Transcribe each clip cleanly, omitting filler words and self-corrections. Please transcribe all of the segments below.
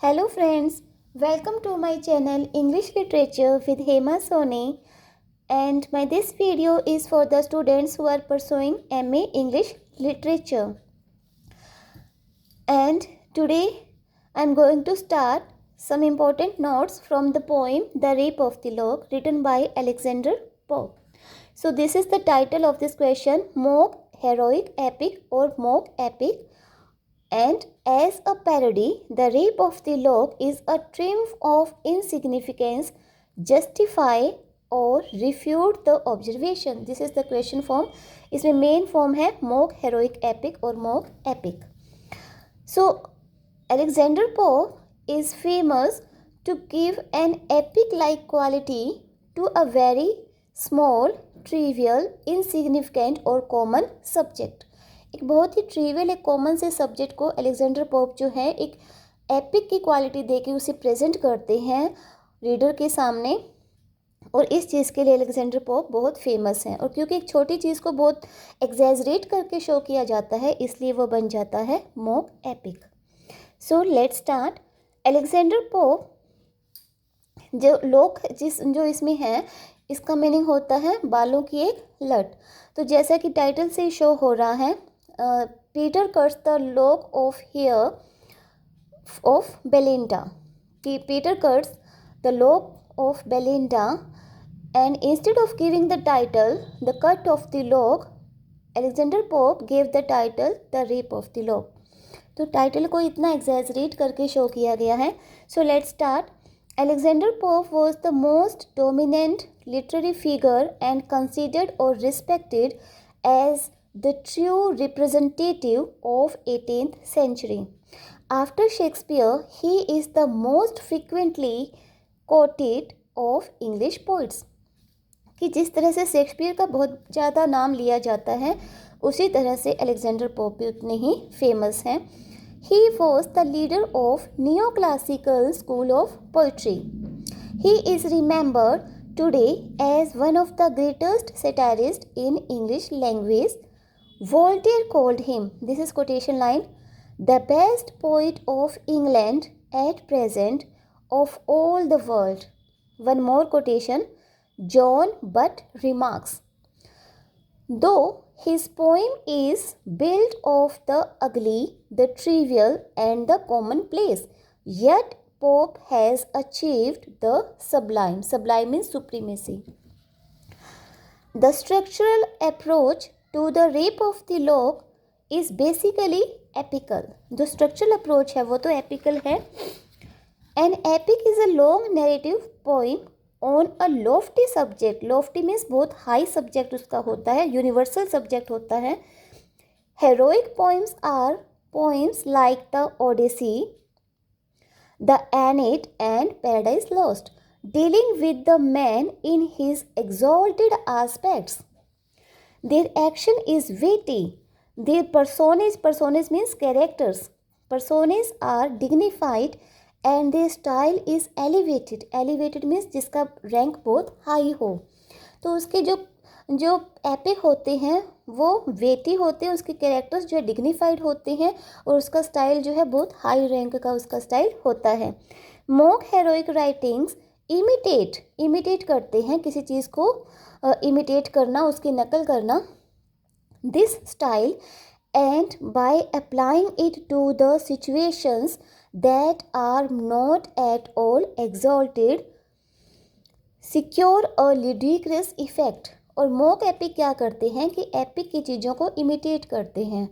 Hello friends, welcome to my channel English Literature with Hema Soni, and this video is for the students who are pursuing MA English Literature. And today I am going to start some important notes from the poem The Rape of the Lock written by Alexander Pope. So this is the title of this question: mock, heroic, epic or mock epic. And as a parody, The Rape of the Lock is a triumph of insignificance, justify और refute the observation. This is the question form. इसमें main form है mock, heroic, epic और mock epic. So Alexander Pope is famous to give an epic-like quality to a very small, trivial, insignificant और common subject. एक बहुत ही trivial एक common से subject को Alexander pope जो है एक एपिक की क्वालिटी देके उसे प्रेजेंट करते हैं रीडर के सामने, और इस चीज़ के लिए अलेक्जेंडर पोप बहुत फेमस हैं। और क्योंकि एक छोटी चीज़ को बहुत एग्जैजरेट करके शो किया जाता है, इसलिए वो बन जाता है mock epic. So let's start. Alexander pope जो इसमें है, इसका मीनिंग होता है बालों की एक लट। तो जैसा कि टाइटल से शो हो रहा है, Peter cuts the lock of hair of Belinda. Peter cuts the lock of Belinda, and instead of giving the title The Cut of the Lock, Alexander Pope gave the title The Rape of the Lock. तो title को इतना exaggerate करके show किया गया है। So let's start. Alexander Pope was the most dominant literary figure and considered or respected as the true representative of 18th century. After Shakespeare, he is the most frequently quoted of English poets. कि जिस तरह से Shakespeare का बहुत ज़्यादा नाम लिया जाता है, उसी तरह से अलेक्जेंडर पोप भी उतने ही फेमस हैं। He was the leader of neoclassical school of poetry. He is remembered today as one of the greatest satirists in English language. Voltaire called him, this is quotation line, the best poet of England at present of all the world. One more quotation, John Butt remarks, though his poem is built of the ugly, the trivial and the commonplace, yet Pope has achieved the sublime. Sublime means supremacy. The structural approach to the rape of the lock is basically epical. जो structural approach है वो तो epical है. An epic is a long narrative poem on a lofty subject. Lofty means बहुत high subject उसका होता है, universal subject होता है. Heroic poems are poems like the Odyssey, the Aeneid and Paradise Lost, dealing with the man in his exalted aspects. Their action is witty. Their personas means characters. Personas are dignified and their style is elevated. Elevated means जिसका rank बहुत high हो। तो उसके जो epic होते हैं वो वेटी होते हैं, उसके कैरेक्टर्स जो है डिग्निफाइड होते हैं, और उसका स्टाइल जो है बहुत हाई रैंक का उसका स्टाइल होता है। मॉक हेरोइक राइटिंग्स इमिटेट करते हैं, किसी चीज़ को इमिटेट करना, उसकी नकल करना, this style, and by applying it to the situations that are not at all exalted secure a ludicrous effect. और मॉक एपिक क्या करते हैं कि एपिक की चीज़ों को इमिटेट करते हैं।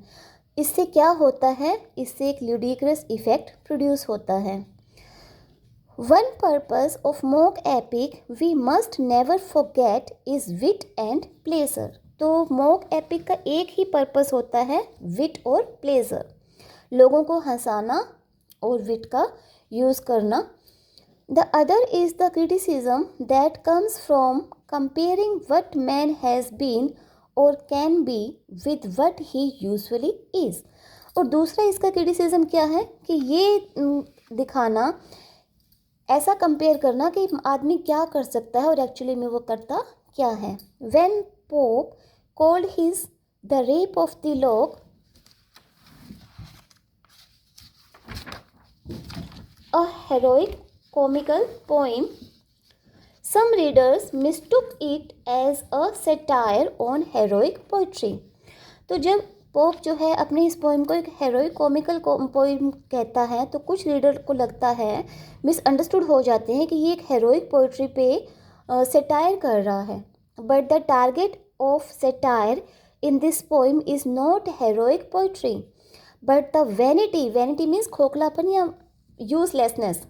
इससे क्या होता है, इससे एक लिडिक्रस इफेक्ट प्रोड्यूस होता है। One purpose of mock epic we must never forget is wit and pleasure. तो मॉक एपिक का एक ही पर्पस होता है, विट और प्लेजर, लोगों को हंसाना और विट का यूज़ करना। The other is the criticism that comes from comparing what man has been or can be with what he usually is. और दूसरा इसका क्रिटिसिज्म क्या है कि ये दिखाना, ऐसा कंपेयर करना कि आदमी क्या कर सकता है और एक्चुअली में वो करता क्या है। When Pope called his The Rape of the Lock a heroic comical poem. Some readers mistook it as a satire on heroic poetry. तो जब पोप जो है अपने इस पोइम को एक हेरोइक कॉमिकल पोइम कहता है तो कुछ रीडर को लगता है, मिसअंडरस्टूड हो जाते हैं कि ये एक हेरोइक पोइट्री पे सेटायर कर रहा है. But the target of satire in this poem is not heroic poetry but the vanity means खोखलापन या uselessness,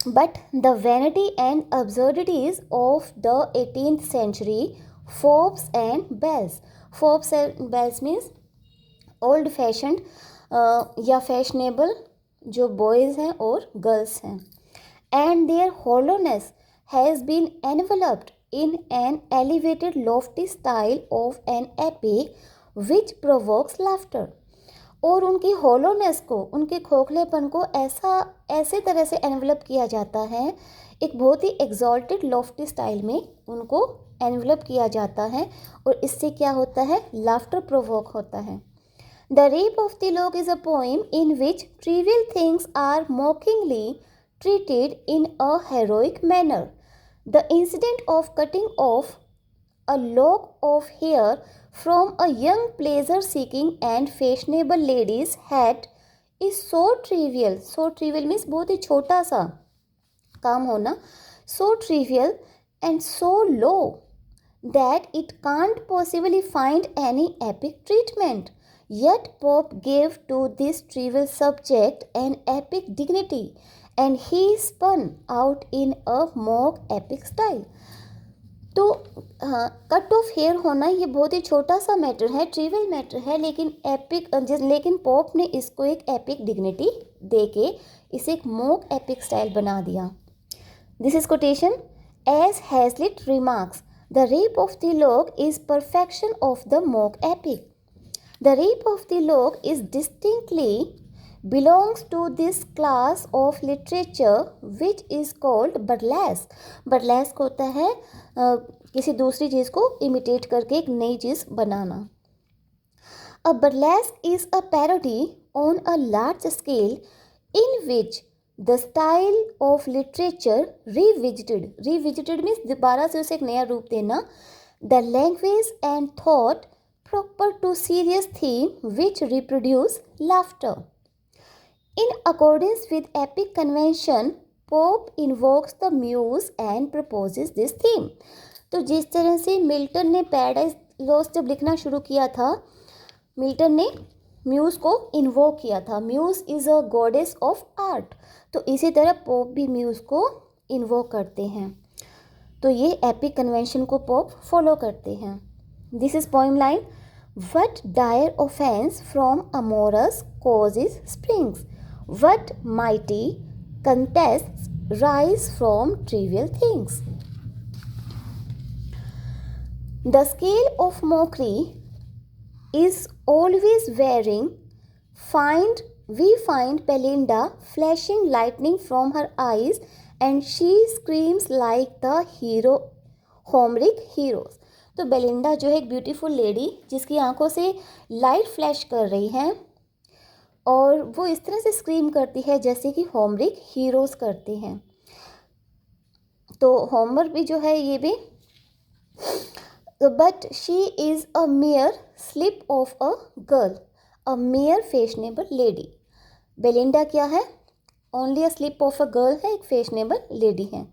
but the vanity and absurdities of the 18th century Forbes and Bells. Forbes and Bells means old fashioned या fashionable जो boys हैं और girls हैं. And their hollowness has been enveloped in an elevated lofty style of an epic which provokes laughter. और उनकी hollowness को, उनके खोखलेपन को ऐसे तरह से एनवलप किया जाता है, एक बहुत ही एग्जॉल्टेड लॉफ्टी स्टाइल में उनको एनवलप किया जाता है और इससे क्या होता है, लाफ्टर प्रोवोक होता है. The rape of the Lock is a poem in which trivial things are mockingly treated in a heroic manner. The incident of cutting off a lock of hair from a young pleasure-seeking and fashionable lady's hat is so trivial. So trivial means बहुत ही छोटा सा काम होना. So trivial and so low that it can't possibly find any epic treatment. Yet Pope gave to this trivial subject an epic dignity, and he spun out in a mock epic style. तो cut off hair होना ये बहुत ही छोटा सा matter है, trivial matter है, लेकिन pop ने इसको एक एपिक डिग्निटी दे के इसे एक मोक एपिक स्टाइल बना दिया. This is quotation. As Hazlitt remarks, the rape of the Lock is perfection of the mock epic. The rape of the Lock is distinctly belongs to this class of literature which is called burlesque. burlesque होता है किसी दूसरी चीज़ को imitate करके एक नई चीज़ बनाना. A burlesque is a parody on a large scale in which the style of literature revisited means दोबारा से उसे एक नया रूप देना, the language and thought proper to serious theme which reproduce laughter. In accordance with epic convention, Pope invokes the muse and proposes this theme. तो जिस तरह से मिल्टन ने पैराडाइज लॉस्ट जब लिखना शुरू किया था, मिल्टन ने म्यूज़ को इन्वोक किया था. Muse is a goddess of art. तो इसी तरह पोप भी म्यूज़ को इन्वोक करते हैं. तो ये एपिक कन्वेंशन को पोप फॉलो करते हैं. This is poem line. What dire offense from amorous causes springs? What mighty contests rise from trivial things? The scale of mockery is always varying. We find Belinda flashing lightning from her eyes, and she screams like the Homeric heroes. तो Belinda जो है एक beautiful lady जिसकी आंखों से light flash कर रही हैं और वो इस तरह से स्क्रीम करती है जैसे कि होमरिक हीरोज़ करते हैं. तो होमर भी जो है ये भी, but she is a mere slip of a girl, a mere fashionable lady. Belinda क्या है, only a slip of a girl है, एक फैशनेबल लेडी है.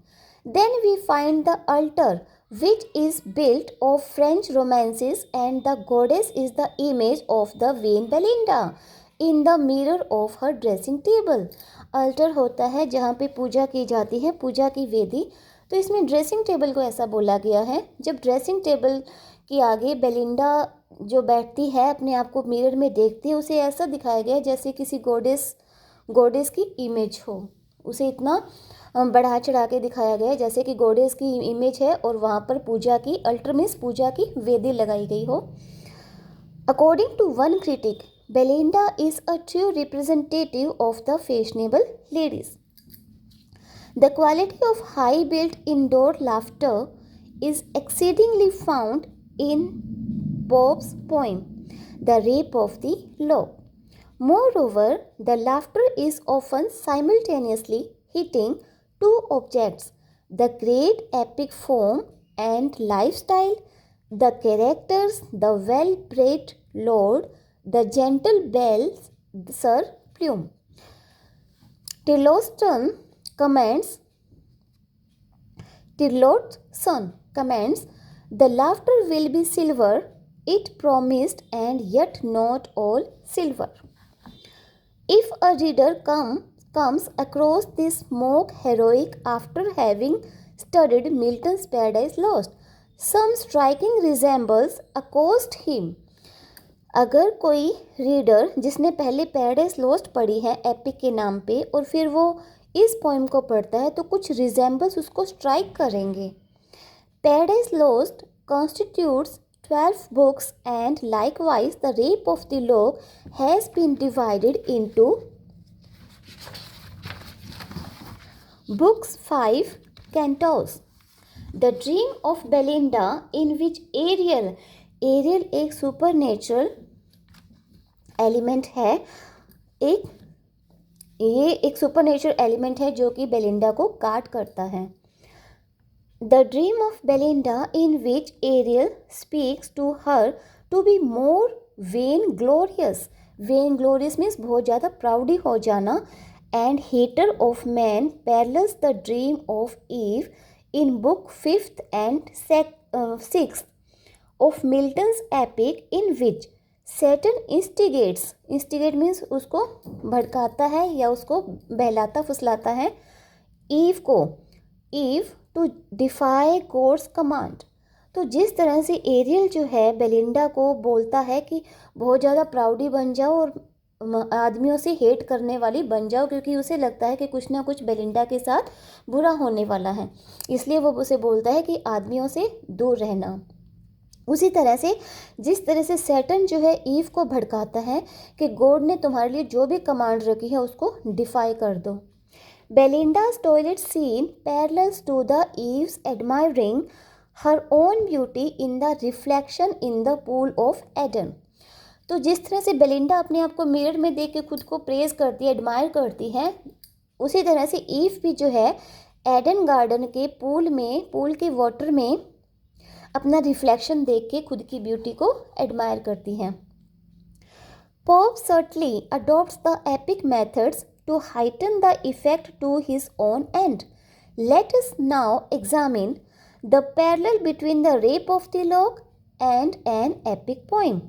Then we find the altar which is built of French romances, and the goddess is the image of the vain Belinda in the mirror of her dressing table. Alter होता है जहाँ पे पूजा की जाती है, पूजा की वेदी. तो इसमें ड्रेसिंग टेबल को ऐसा बोला गया है, जब ड्रेसिंग टेबल के आगे बेलिंडा जो बैठती है अपने आप को मिरर में देखती है, उसे ऐसा दिखाया गया जैसे किसी गॉडेस की इमेज हो. उसे इतना बढ़ा चढ़ा के दिखाया गया जैसे कि गॉडेस की इमेज है और वहाँ पर पूजा की अल्टर मीन्स पूजा की वेदी लगाई गई हो. According to one critic, Belinda is a true representative of the fashionable ladies. The quality of high built indoor laughter is exceedingly found in Pope's poem, The Rape of the Lock. Moreover, the laughter is often simultaneously hitting two objects: the great epic form and lifestyle, the characters, the well-bred lord, the gentle belles, Sir Plume. Tillotson comments, the laughter will be silver, it promised, and yet not all silver. If a reader comes across this mock heroic after having studied Milton's Paradise Lost, some striking resembles accost him. अगर कोई reader जिसने पहले paradise lost पढ़ी है epic के नाम पे और फिर वो इस पोइम को पढ़ता है तो कुछ रिजेंबल्स उसको स्ट्राइक करेंगे. Paradise lost constitutes 12 books and likewise the Rape of the Lock has been divided into books 5 cantos. The Dream of Belinda, in which Ariel एक सुपरनेचुरल एलिमेंट है, ये एक सुपरनेचुरल एलिमेंट है जो कि बेलिंडा को गार्ड करता है. The dream of Belinda, in which Ariel speaks to her to be more vain glorious. Vain glorious means बहुत ज़्यादा प्राउडी हो जाना. And hater of man parallels the dream of Eve in book 5th and 6th of Milton's epic, in which Saturn instigate means उसको भड़काता है या उसको बहलाता फुसलाता है Eve to defy God's command. तो जिस तरह से एरियल जो है बेलिंडा को बोलता है कि बहुत ज़्यादा प्राउडी बन जाओ और आदमियों से हेट करने वाली बन जाओ, क्योंकि उसे लगता है कि कुछ ना कुछ बेलिंडा के साथ बुरा होने वाला है, इसलिए वो उसे बोलता है कि आदमियों से दूर रहना. उसी तरह से जिस तरह से सैटर्न जो है ईव को भड़काता है कि गॉड ने तुम्हारे लिए जो भी कमांड रखी है उसको डिफाई कर दो. Belinda's toilet scene parallels to the Eve's admiring her own beauty in the reflection in the pool of Eden. तो जिस तरह से बेलिंडा अपने आप को मिरर में देख के खुद को प्रेज करती है, एडमायर करती है, उसी तरह से ईव भी जो है एडन गार्डन के पूल के वाटर में अपना रिफ्लेक्शन देख के खुद की ब्यूटी को एडमायर करती हैं. Pope certainly adopts the epic methods to heighten the effect to his own end. Let us now examine the parallel between the rape of the Lock and an epic poem.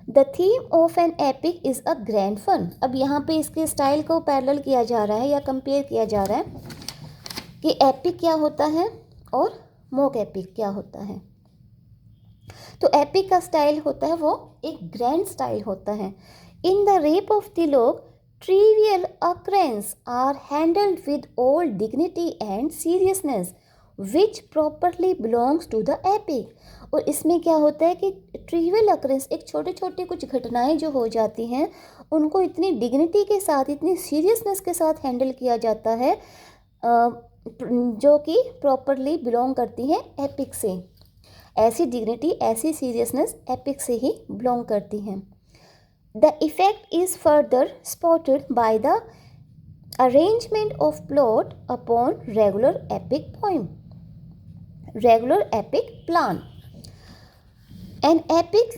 The theme of an epic is a grand fun. अब यहाँ पे इसके style को parallel किया जा रहा है या कंपेयर किया जा रहा है कि एपिक क्या होता है और मॉक एपिक क्या होता है. तो एपिक का स्टाइल होता है वो एक ग्रैंड स्टाइल होता है. In the rape of the Lock trivial occurrences are handled with all dignity and seriousness which properly belongs to the epic. और इसमें क्या होता है कि ट्रिवियल अकरेंस, एक छोटे छोटे कुछ घटनाएं जो हो जाती हैं उनको इतनी डिग्निटी के साथ, इतनी सीरियसनेस के साथ हैंडल किया जाता है जो कि प्रॉपरली बिलोंग करती हैं एपिक से. ऐसी डिग्निटी, ऐसी सीरियसनेस एपिक से ही बिलोंग करती हैं. The effect is further spotted by the arrangement of plot upon regular epic plan. An epic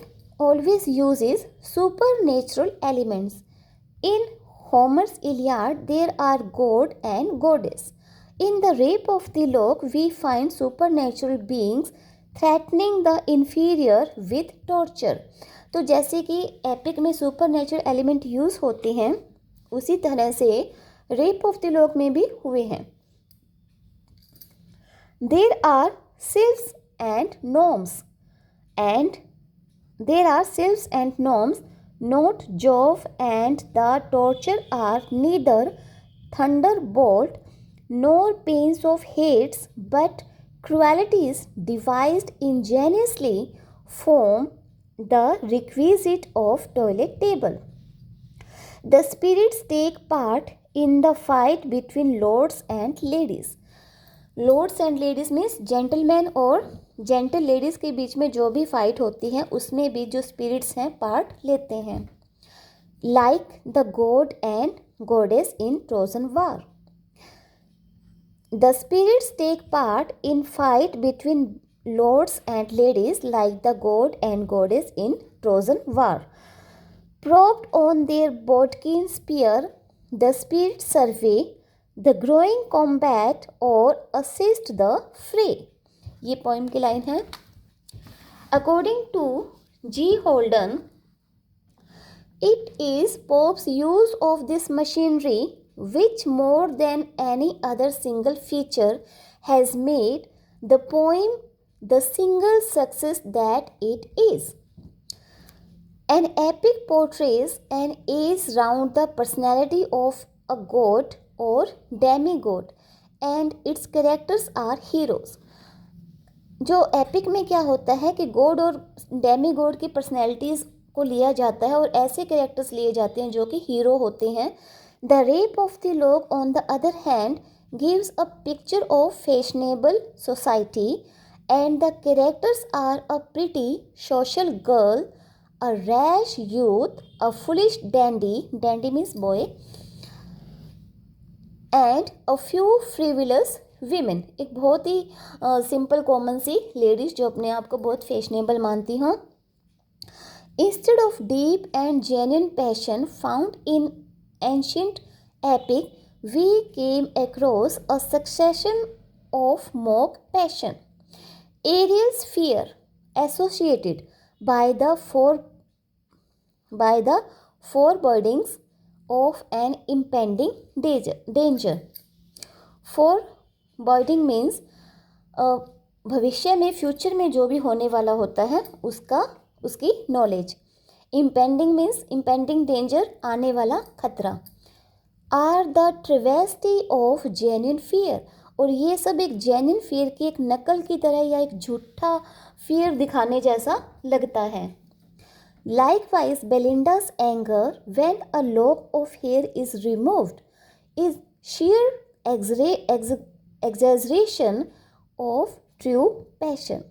always uses supernatural elements. In Homer's Iliad, there are god and goddess. In the Rape of the Lock, we find supernatural beings threatening the inferior with torture. तो जैसे कि epic में supernatural element use होते हैं, उसी तरह से rape of the lock में भी हुए हैं. There are sylphs and gnomes, not Jove, and the torture are neither thunderbolt nor pains of hates, but cruelties devised ingeniously form the requisite of toilet table. The spirits take part in the fight between lords and ladies. Lords and ladies means gentleman और gentle ladies के बीच में जो भी fight होती है उसमें भी जो स्पिरिट्स हैं पार्ट लेते हैं. like the god and goddess in Trojan War. The spirits take part in fight between lords and ladies like the god and goddess in Trojan War. Propped on their bodkin spear, the spirits survey the growing combat or assist the fray. ये poem की line है. According to G. Holden, it is Pope's use of this machinery which more than any other single feature has made the poem the single success that it is. An epic portrays an age round the personality of a god or demigod and its characters are heroes. जो epic में क्या होता है कि God और Demi God की personalities को लिया जाता है और ऐसे कैरेक्टर्स लिए जाते हैं जो कि हीरो होते हैं. The rape of the lock on the other hand gives a picture of fashionable society and the characters are a pretty social girl, a rash youth, a foolish dandy means boy, and a few frivolous women. एक बहुत ही simple common सी ladies जो अपने आप को बहुत fashionable मानती हों. Instead of deep and genuine passion found in ancient epic we came across a succession of mock passion. Ariel's fear associated by the forebodings of an impending danger. Foreboding means भविष्य में, future में जो भी होने वाला होता है उसकी knowledge. impending means impending danger, आने वाला खतरा. are the travesty of genuine fear, और ये सब एक जेन्युइन फियर की एक नकल की तरह या एक झूठा फियर दिखाने जैसा लगता है. Likewise, Belinda's anger when a lock of hair is removed is sheer exaggeration of true passion.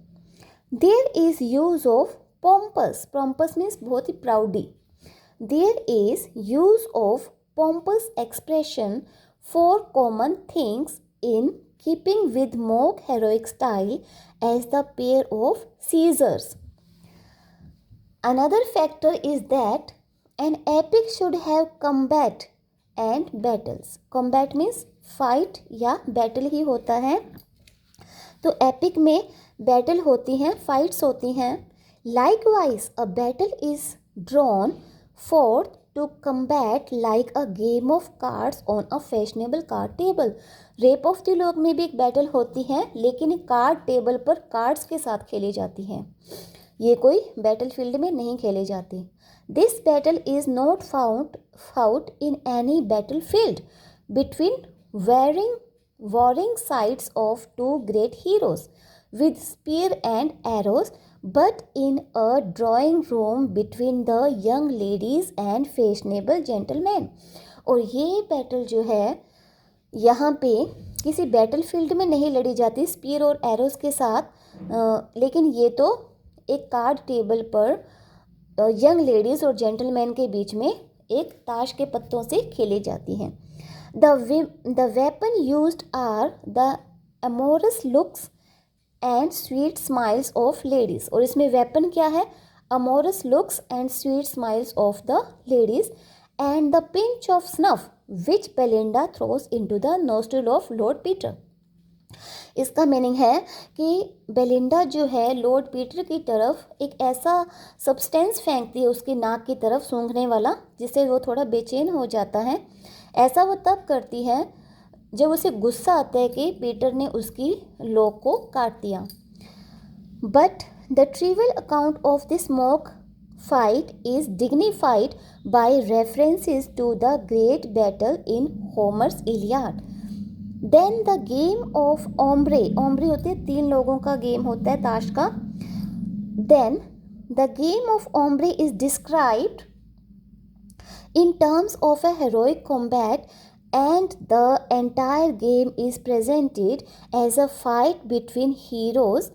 There is use of pompous means बहुत ही proudly. There is use of pompous expression for common things in keeping with mock heroic style as the pair of Caesars. Another factor is that an epic should have combat and battles. Combat means fight या battle ही होता है. तो epic में battle होती हैं, fights होती हैं. Likewise, a battle is drawn forth to combat like a game of cards on a fashionable card table. Rape of the Lock में भी एक battle होती है, लेकिन कार्ड टेबल पर कार्ड्स के साथ खेली जाती हैं. ये कोई बैटल फील्ड में नहीं खेले जाते. This battle is not fought in any battle field between warring sides of two great heroes with spear and arrows, but in a drawing room between the young ladies and fashionable gentleman. और ये battle जो है यहाँ पे किसी battle field में नहीं लड़ी जाती स्पीयर और एरोज के साथ, लेकिन ये तो एक कार्ड टेबल पर यंग लेडीज़ और जेंटलमैन के बीच में एक ताश के पत्तों से खेली जाती हैं. The weapon used are the amorous looks and sweet smiles of ladies. और इसमें वेपन क्या है? Amorous looks and sweet smiles of the ladies and the pinch of snuff which Belinda throws into the nostril of Lord Peter. इसका meaning है कि Belinda जो है Lord Peter की तरफ एक ऐसा सब्सटेंस फेंकती है उसकी नाक की तरफ सूंघने वाला, जिससे वो थोड़ा बेचैन हो जाता है. ऐसा वो तब करती है जब उसे गुस्सा आता है कि पीटर ने उसकी लॉक को काट दिया. But the trivial account of this mock fight is dignified by references to the great battle in Homer's Iliad. Then the game of ombre होते हैं 3 लोगों का गेम होता है ताश का. Then the game of ombre is described in terms of a heroic combat and the entire game is presented as a fight between heroes.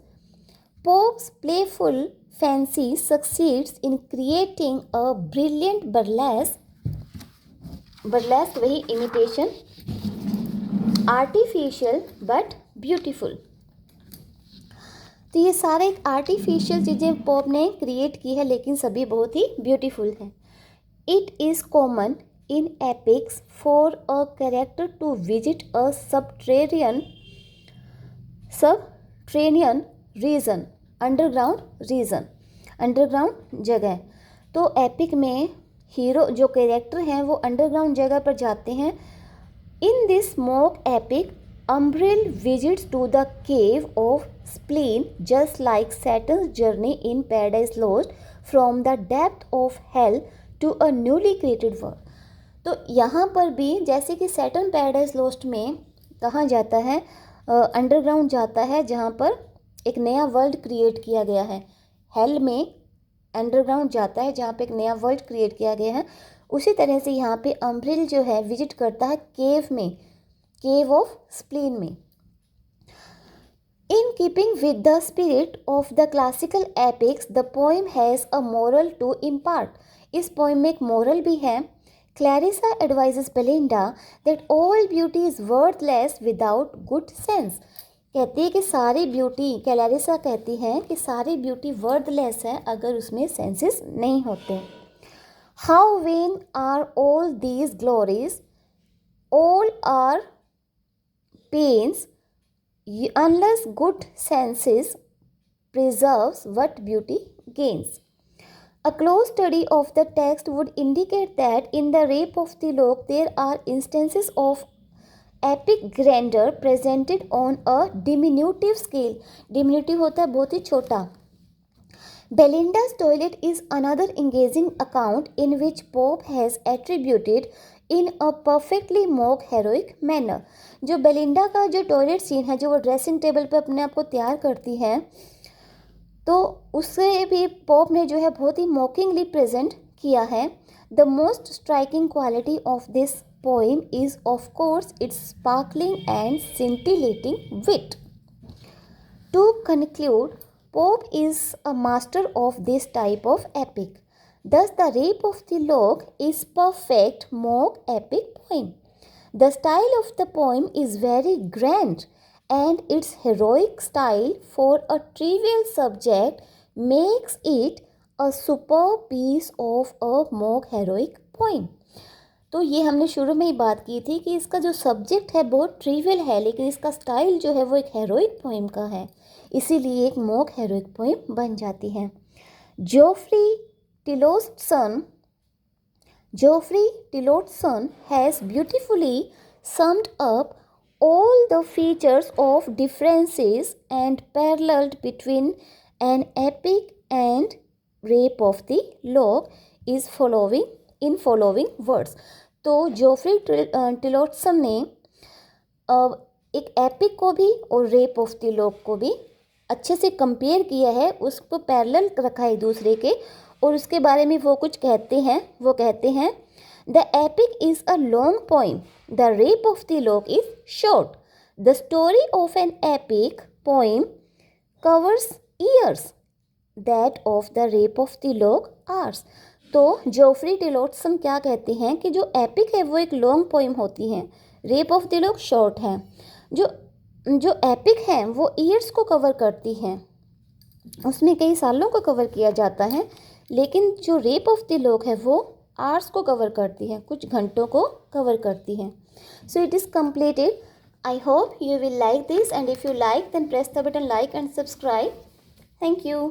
Pope's playful fancy succeeds in creating a brilliant burlesque burlesque वही imitation, artificial but beautiful. तो ये सारे एक artificial चीज़ें pop ने create की है, लेकिन सभी बहुत ही ब्यूटीफुल हैं। It is common in epics for a character to visit a subterranean region, underground जगह। तो एपिक में हीरो जो कैरेक्टर हैं वो अंडरग्राउंड जगह पर जाते हैं। In this mock epic Umbriel visits to the cave of Spleen just like Satan's journey in Paradise Lost from the depth of hell to a newly created world. तो यहाँ पर भी जैसे कि सैटर्न पैराडाइज लॉस्ट में कहाँ जाता है, अंडरग्राउंड जाता है, जहाँ पर एक नया वर्ल्ड क्रिएट किया गया है। हेल में अंडरग्राउंड जाता है जहाँ पे एक नया वर्ल्ड क्रिएट किया गया है। उसी तरह से यहाँ पे अम्ब्रिल जो है विजिट करता है केव में, केव ऑफ स्प्लीन में। In keeping with the spirit of the classical epics the poem has a moral to impart. इस पोएम में एक मोरल भी है। Clarissa advises Belinda that all beauty is worthless without good sense. कहती है कि सारी ब्यूटी, क्लैरिसा कहती हैं कि सारी ब्यूटी वर्थलेस है अगर उसमें सेंसेस नहीं होते। How vain are all these glories, all are pains, unless good senses preserves what beauty gains. A close study of the text would indicate that in the Rape of the Lock there are instances of epic grandeur presented on a diminutive scale. Diminutive होता है बहुत ही छोटा। Belinda's toilet is another engaging account in which Pope has attributed in a perfectly mock heroic manner. जो Belinda का जो toilet scene है, जो वो ड्रेसिंग टेबल पे अपने आप को तैयार करती है, तो उससे भी पॉप ने जो है बहुत ही मॉकिंगली प्रेजेंट किया है। The most striking quality of this poem is of course its sparkling and scintillating wit. To conclude, Pope is a master of this type of epic. Thus, the Rape of the Lock is perfect mock epic poem. The style of the poem is very grand, and its heroic style for a trivial subject makes it a superb piece of a mock heroic poem. तो ये हमने शुरू में ही बात की थी कि इसका जो सब्जेक्ट है बहुत ट्रिवियल है, लेकिन इसका स्टाइल जो है वो एक हेरोइक पोएम का है, इसीलिए एक मोक हेरोइक पोएम बन जाती है। Geoffrey Tillotson has beautifully summed up all the features of differences and paralleled between an epic and Rape of the Lock is in following words. तो जोफ्री टिलोटसन ने एक एपिक को भी और रेप ऑफ द लॉक को भी अच्छे से कंपेयर किया है, उसको पैरेलल रखा है एक दूसरे के, और उसके बारे में वो कुछ कहते हैं। वो कहते हैं the epic is a long poem, the rape of the Lok is short, the story of an epic poem covers years, that of the rape of the lock hours. तो जोफ्री टिलोटसन क्या कहते हैं कि जो एपिक है वो एक long poem होती है, rape of the lock short है। जो एपिक है वो ईयर्स को कवर करती है, उसमें कई सालों को कवर किया जाता है, लेकिन जो रेप ऑफ द लॉक है वो आवर्स को कवर करती है, कुछ घंटों को कवर करती है। So it is completed. I hope you will like this, and if you like then press the button like and subscribe. Thank you.